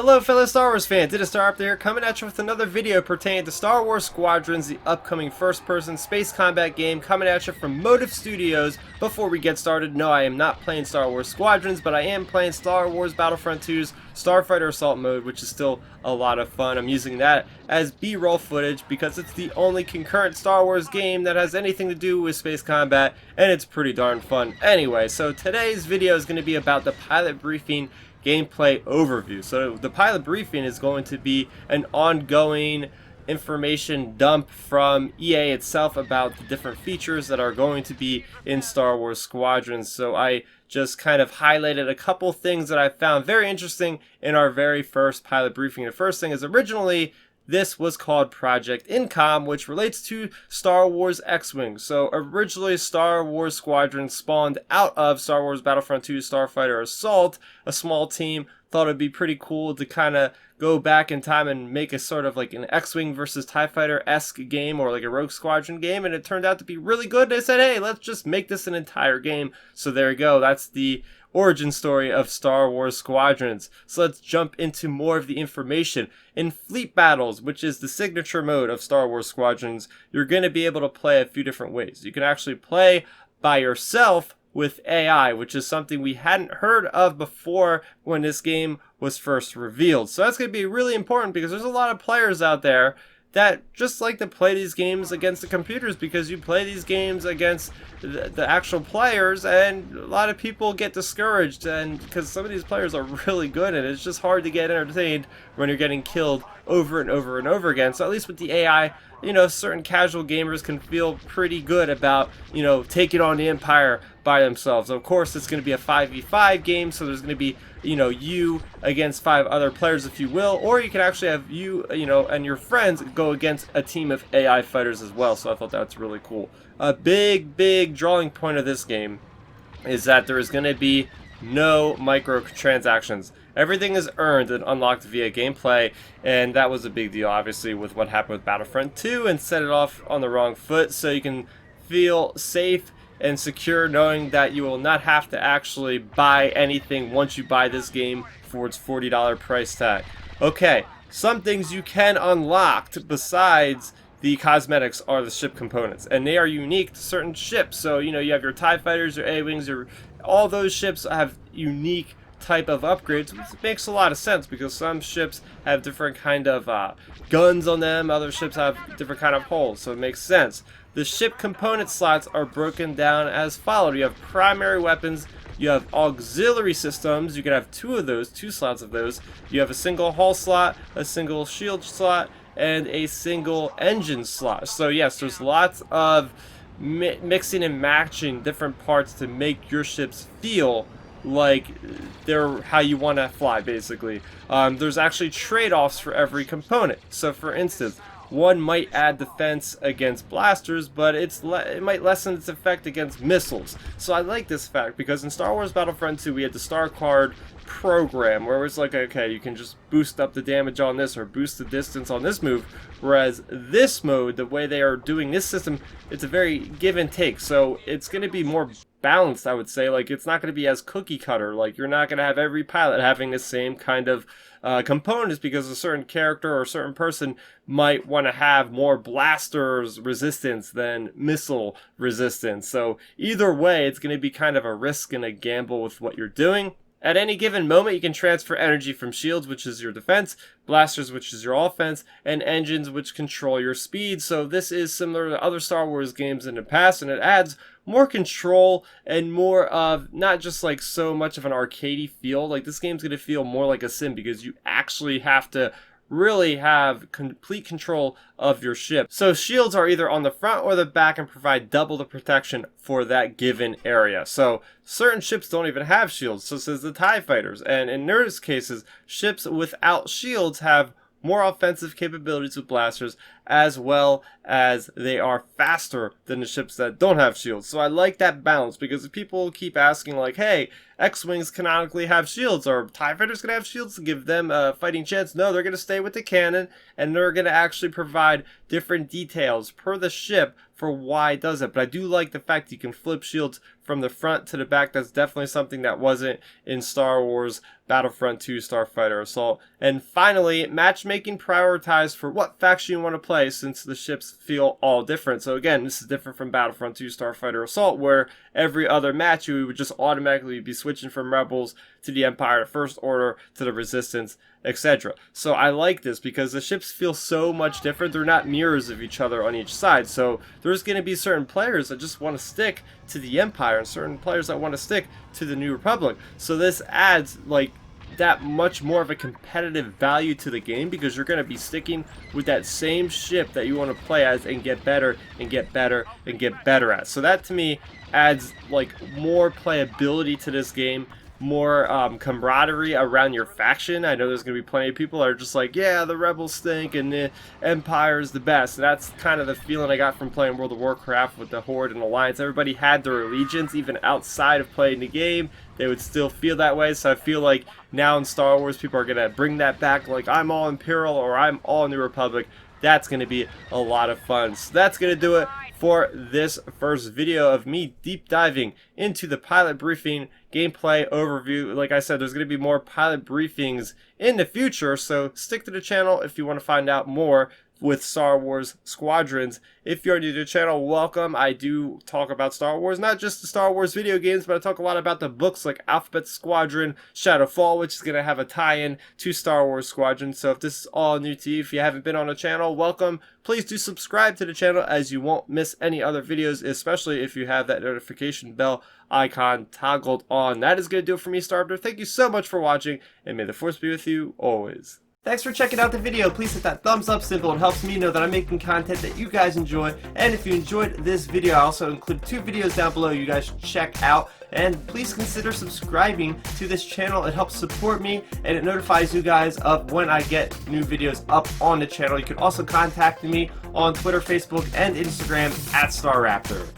Hello fellow Star Wars fans, it is Starrapter here coming at you with another video pertaining to Star Wars Squadrons, the upcoming first-person space combat game coming at you from Motive Studios. Before we get started, no, I am not playing Star Wars Squadrons, but I am playing Star Wars Battlefront 2's Starfighter Assault mode, which is still a lot of fun. I'm using that as B-roll footage because it's the only concurrent Star Wars game that has anything to do with space combat, and it's pretty darn fun. Anyway, so today's video is going to be about the pilot briefing gameplay overview. So the pilot briefing is going to be an ongoing information dump from EA itself about the different features that are going to be in Star Wars Squadrons. So I just kind of highlighted a couple things that I found very interesting in our very first pilot briefing. The first thing is originally this was called Project Incom, which relates to Star Wars X-Wing. So originally Star Wars Squadron spawned out of Star Wars Battlefront 2 Starfighter Assault. A small team thought it'd be pretty cool to kind of go back in time and make a sort of like an X-Wing versus TIE Fighter-esque game, or like a Rogue Squadron game, and it turned out to be really good. They said, hey, let's just make this an entire game. So there you go. That's the origin story of Star Wars Squadrons. So let's jump into more of the information. In Fleet Battles, which is the signature mode of Star Wars Squadrons, you're going to be able to play a few different ways. You can actually play by yourself with AI, which is something we hadn't heard of before when this game was first revealed. So that's going to be really important because there's a lot of players out there that just like to play these games against the computers, because you play these games against the actual players, and a lot of people get discouraged, and because some of these players are really good, and it's just hard to get entertained when you're getting killed over and over and over again. So at least with the AI, you know, certain casual gamers can feel pretty good about, you know, taking on the Empire by themselves. Of course, it's going to be a 5v5 game, so there's going to be, you know, you against 5 other players, if you will, or you can actually have you, you know, and your friends go against a team of AI fighters as well. So I thought that's really cool. A big drawing point of this game is that there is going to be no microtransactions. Everything is earned and unlocked via gameplay, and that was a big deal, obviously, with what happened with Battlefront 2 and set it off on the wrong foot. So you can feel safe and secure knowing that you will not have to actually buy anything once you buy this game for its $40 price tag. Okay, some things you can unlock besides the cosmetics are the ship components, and they are unique to certain ships. So, you know, you have your TIE Fighters, your A-Wings, all those ships have unique type of upgrades, which makes a lot of sense because some ships have different kind of guns on them, other ships have different kind of holes, so it makes sense. The ship component slots are broken down as followed. You have primary weapons, you have auxiliary systems, you can have two slots of those. You have a single hull slot, a single shield slot, and a single engine slot. So yes, there's lots of mixing and matching different parts to make your ships feel like they're how you want to fly, basically. There's actually trade-offs for every component. So for instance, one might add defense against blasters, but it might lessen its effect against missiles. So I like this fact because in Star Wars Battlefront 2 we had the Star Card program where it's like, okay, you can just boost up the damage on this or boost the distance on this move, whereas this mode, the way they are doing this system, it's a very give and take. So it's going to be more balanced, I would say. Like, it's not going to be as cookie cutter. Like, you're not going to have every pilot having the same kind of components, because a certain character or a certain person might want to have more blasters resistance than missile resistance. So either way, it's going to be kind of a risk and a gamble with what you're doing. At any given moment, you can transfer energy from shields, which is your defense, blasters, which is your offense, and engines, which control your speed. So this is similar to other Star Wars games in the past, and it adds more control and more of not just like so much of an arcadey feel. Like, this game's going to feel more like a sim because you actually have to really have complete control of your ship. So shields are either on the front or the back and provide double the protection for that given area. So certain ships don't even have shields, so says the TIE Fighters. And in those cases, ships without shields have more offensive capabilities with blasters, as well as they are faster than the ships that don't have shields. So I like that balance, because if people keep asking like, hey, X-Wings canonically have shields, or TIE Fighters gonna have shields to give them a fighting chance? No, they're gonna stay with the cannon, and they're gonna actually provide different details per the ship for why it does it. But I do like the fact you can flip shields from the front to the back. That's definitely something that wasn't in Star Wars Battlefront 2 Starfighter Assault. And finally, matchmaking prioritized for what faction you want to play, since the ships feel all different. So again, this is different from Battlefront 2 Starfighter Assault, where every other match you would just automatically be switching from Rebels to the Empire to First Order to the Resistance, etc. So I like this because the ships feel so much different. They're not mirrors of each other on each side. So there's going to be certain players that just want to stick to the Empire and certain players that want to stick to the New Republic. So this adds like that much more of a competitive value to the game, because you're going to be sticking with that same ship that you want to play as and get better and get better and get better at. So that to me adds like more playability to this game, more camaraderie around your faction. I know there's going to be plenty of people that are just like, yeah, the Rebels stink and the Empire is the best. And that's kind of the feeling I got from playing World of Warcraft with the Horde and Alliance. Everybody had their allegiance, even outside of playing the game. They would still feel that way. So I feel like now in Star Wars, people are going to bring that back, like I'm all Imperial or I'm all New Republic. That's going to be a lot of fun. So that's going to do it for this first video of me deep diving into the pilot briefing gameplay overview. Like I said, there's going to be more pilot briefings in the future, so stick to the channel if you want to find out more with Star Wars Squadrons. If you're new to the channel, welcome. I do talk about Star Wars, not just the Star Wars video games, but I talk a lot about the books like Alphabet Squadron, Shadowfall, which is going to have a tie-in to Star Wars Squadron. So if this is all new to you, if you haven't been on the channel, welcome. Please do subscribe to the channel, as you won't miss any other videos, especially if you have that notification bell icon toggled on. That is going to do it for me, Starrapter. Thank you so much for watching, and may the Force be with you always. Thanks for checking out the video. Please hit that thumbs up symbol. It helps me know that I'm making content that you guys enjoy. And if you enjoyed this video, I also include 2 videos down below you guys should check out. And please consider subscribing to this channel. It helps support me, and it notifies you guys of when I get new videos up on the channel. You can also contact me on Twitter, Facebook, and Instagram at Starrapter.